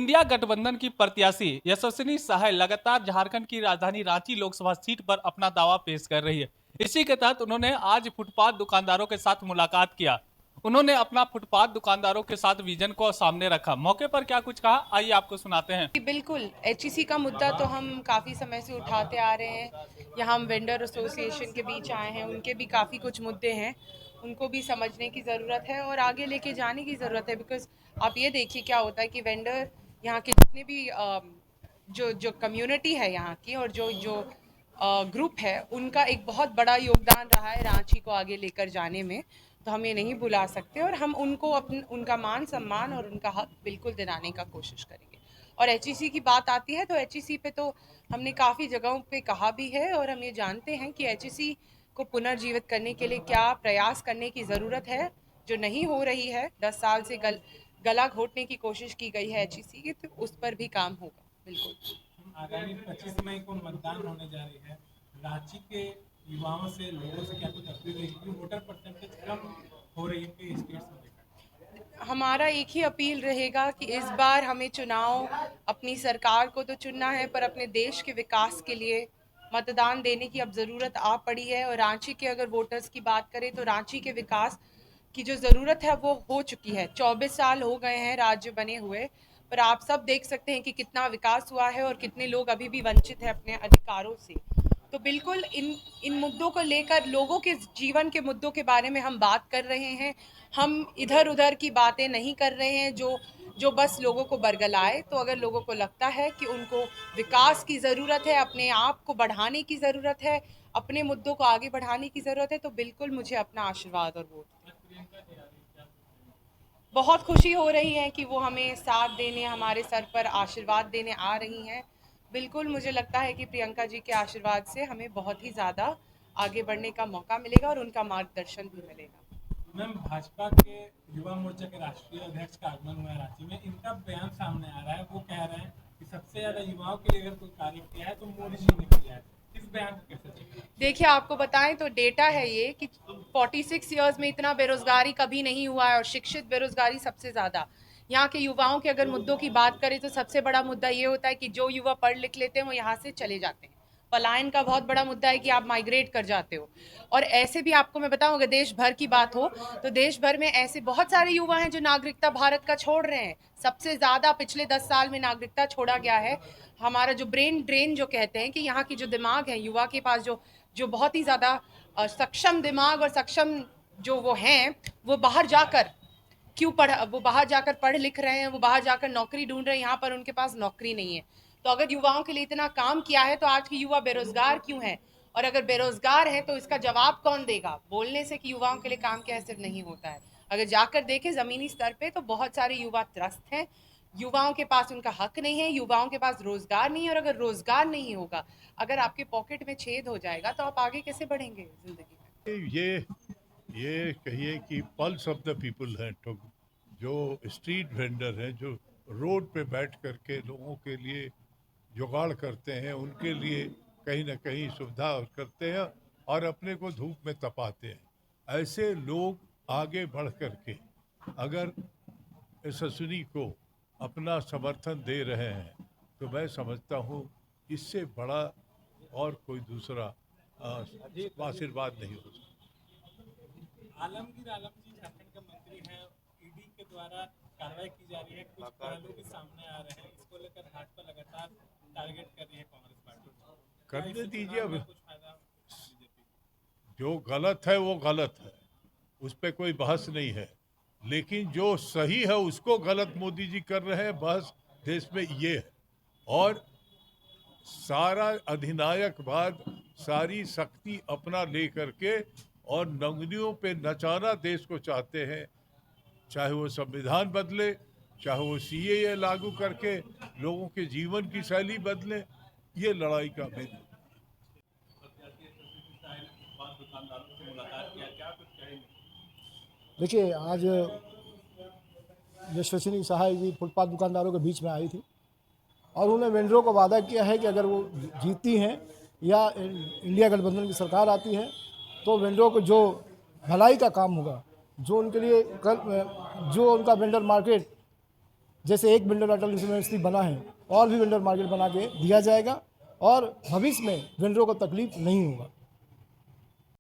India गठबंधन की प्रत्याशी यशस्विनी सहाय लगातार झारखंड की राजधानी रांची लोकसभा सीट पर अपना दावा पेश कर रही है। इसी के तहत उन्होंने आज फुटपाथ दुकानदारों के साथ मुलाकात किया। उन्होंने अपना फुटपाथ दुकानदारों के साथ विजन को सामने रखा। मौके पर क्या कुछ कहा, आइए आपको सुनाते हैं। बिल्कुल, एचईसी का मुद्दा तो हम काफ़ी समय से उठाते आ रहे हैं। यहाँ हम वेंडर एसोसिएशन के बीच आए हैं, उनके भी काफ़ी कुछ मुद्दे हैं, उनको भी समझने की ज़रूरत है और आगे लेके जाने की ज़रूरत है। बिकॉज़ आप ये देखिए क्या होता है कि वेंडर यहाँ के जितने भी जो जो कम्युनिटी है यहाँ की और जो जो ग्रुप है, उनका एक बहुत बड़ा योगदान रहा है रांची को आगे लेकर जाने में। तो हम ये नहीं भुला सकते और हम उनको उनका मान सम्मान और उनका हक बिल्कुल दिलाने का कोशिश करेंगे। और एचईसी की बात आती है तो एचईसी पे तो हमने काफ़ी जगहों पे कहा भी है और हम ये जानते हैं कि एचईसी को पुनर्जीवित करने के लिए क्या प्रयास करने की ज़रूरत है, जो नहीं हो रही है। 10 साल से गला घोटने की कोशिश की गई है एचईसी की, तो उस पर भी काम होगा। बिल्कुल। आगामी 25 मई को मतदान होने जा रही है। रांची के युवाओं से, लोगों से क्या कुछ अपील रहेगी क्योंकि वोटर परसेंटेज कम हो रही है कई स्टेट्स में देखा। हमारा एक ही अपील रहेगा कि इस बार हमें चुनाव अपनी सरकार को तो चुनना है, पर अपने देश के विकास के लिए मतदान देने की अब ज़रूरत आ पड़ी है। और रांची के अगर वोटर्स की बात करें तो रांची के विकास की जो ज़रूरत है वो हो चुकी है। 24 साल हो गए हैं राज्य बने हुए, पर आप सब देख सकते हैं कि कितना विकास हुआ है और कितने लोग अभी भी वंचित हैं अपने अधिकारों से। तो बिल्कुल इन इन मुद्दों को लेकर, लोगों के जीवन के मुद्दों के बारे में हम बात कर रहे हैं। हम इधर उधर की बातें नहीं कर रहे हैं जो जो बस लोगों को बरगलाए। तो अगर लोगों को लगता है कि उनको विकास की ज़रूरत है, अपने आप को बढ़ाने की ज़रूरत है, अपने मुद्दों को आगे बढ़ाने की ज़रूरत है, तो बिल्कुल मुझे अपना आशीर्वाद और वोट दें। बहुत खुशी हो रही है कि वो हमें साथ देने, हमारे सर पर आशीर्वाद देने आ रही हैं। बिल्कुल मुझे लगता है कि प्रियंका जी के आशीर्वाद से हमें बहुत ही ज़्यादा आगे बढ़ने का मौका मिलेगा और उनका मार्गदर्शन भी मिलेगा। मैम, भाजपा के युवा मोर्चा के राष्ट्रीय अध्यक्ष का आगमन हुआ है रांची में। इनका बयान सामने आ रहा है, वो कह रहे हैं कि सबसे ज्यादा युवाओं के लिए अगर कोई कार्य किया है तो मोदी जी ने किया है। इस बयान को कैसे देखते हैं? देखिए, आपको बताएं तो डेटा है ये कि 46 ईयर्स में इतना बेरोजगारी कभी नहीं हुआ है और शिक्षित बेरोजगारी सबसे ज़्यादा। यहाँ के युवाओं के अगर मुद्दों की बात करें तो सबसे बड़ा मुद्दा ये होता है कि जो युवा पढ़ लिख लेते हैं वो यहाँ से चले जाते हैं। पलायन का बहुत बड़ा मुद्दा है कि आप माइग्रेट कर जाते हो। और ऐसे भी आपको मैं बताऊं, अगर देश भर की बात हो तो देश भर में ऐसे बहुत सारे युवा हैं जो नागरिकता भारत का छोड़ रहे हैं। सबसे ज़्यादा पिछले 10 साल में नागरिकता छोड़ा गया है। हमारा जो ब्रेन ड्रेन जो कहते हैं कि यहाँ की जो दिमाग है युवा के पास, जो जो बहुत ही ज़्यादा सक्षम दिमाग और सक्षम जो वो हैं, वो बाहर जाकर वो बाहर जाकर पढ़ लिख रहे हैं, वो बाहर जाकर नौकरी ढूंढ रहे हैं। यहाँ पर उनके पास नौकरी नहीं है। तो अगर युवाओं के लिए इतना काम किया है तो आज के युवा बेरोजगार क्यों हैं? और अगर बेरोजगार हैं तो इसका जवाब कौन देगा? बोलने से कि युवाओं के लिए काम क्या है सिर्फ नहीं होता है। अगर जाकर देखें ज़मीनी स्तर पे तो बहुत सारे युवा त्रस्त हैं। युवाओं के पास उनका हक नहीं है, युवाओं के पास रोजगार नहीं है। और अगर रोजगार नहीं होगा, अगर आपके पॉकेट में छेद हो जाएगा, तो आप आगे कैसे बढ़ेंगे जिंदगी में? ये कहिए कि पल्स ऑफ द पीपल हैं। तो जो स्ट्रीट वेंडर हैं, जो रोड पे बैठ करके लोगों के लिए जुगाड़ करते हैं, उनके लिए कहीं ना कहीं सुविधा करते हैं और अपने को धूप में तपाते हैं। ऐसे लोग आगे बढ़ करके अगर यशस्विनी को अपना समर्थन दे रहे हैं तो मैं समझता हूँ इससे बड़ा और कोई दूसरा आशीर्वाद नहीं हो सकता। आलमगीर आलम जी झारखंड के मंत्री हैं। ईडी के द्वारा कार्रवाई की जा रही है, कुछ पहलू भी सामने आ रहे हैं। इसको लेकर भाजपा लगातार टारगेट कर रही है कांग्रेस पार्टी। करने दीजिए। अब कुछ फायदा बीजेपी? जो गलत है वो गलत है, उस पर कोई बहस नहीं है। लेकिन जो सही है उसको गलत मोदी जी कर रहे हैं, बहस देश में ये है। और सारा अधिनायकवाद, सारी शक्ति अपना ले करके और नंगनियों पे नचाना देश को चाहते हैं। चाहे वो संविधान बदले, चाहे वो सीएए लागू करके लोगों के जीवन की शैली बदले, ये लड़ाई का मेन। देखिए, आज यशस्विनी सहाय जी फुटपाथ दुकानदारों के बीच में आई थी और उन्होंने वेंडरों को वादा किया है कि अगर वो जीतती हैं या इंडिया गठबंधन की सरकार आती है तो वेंडरों को जो भलाई का काम होगा, जो उनके लिए जो उनका वेंडर मार्केट जैसे एक वेंडर अटल यूनिवर्सिटी बना है और भी वेंडर मार्केट बना के दिया जाएगा और भविष्य में वेंडरों को तकलीफ नहीं होगा।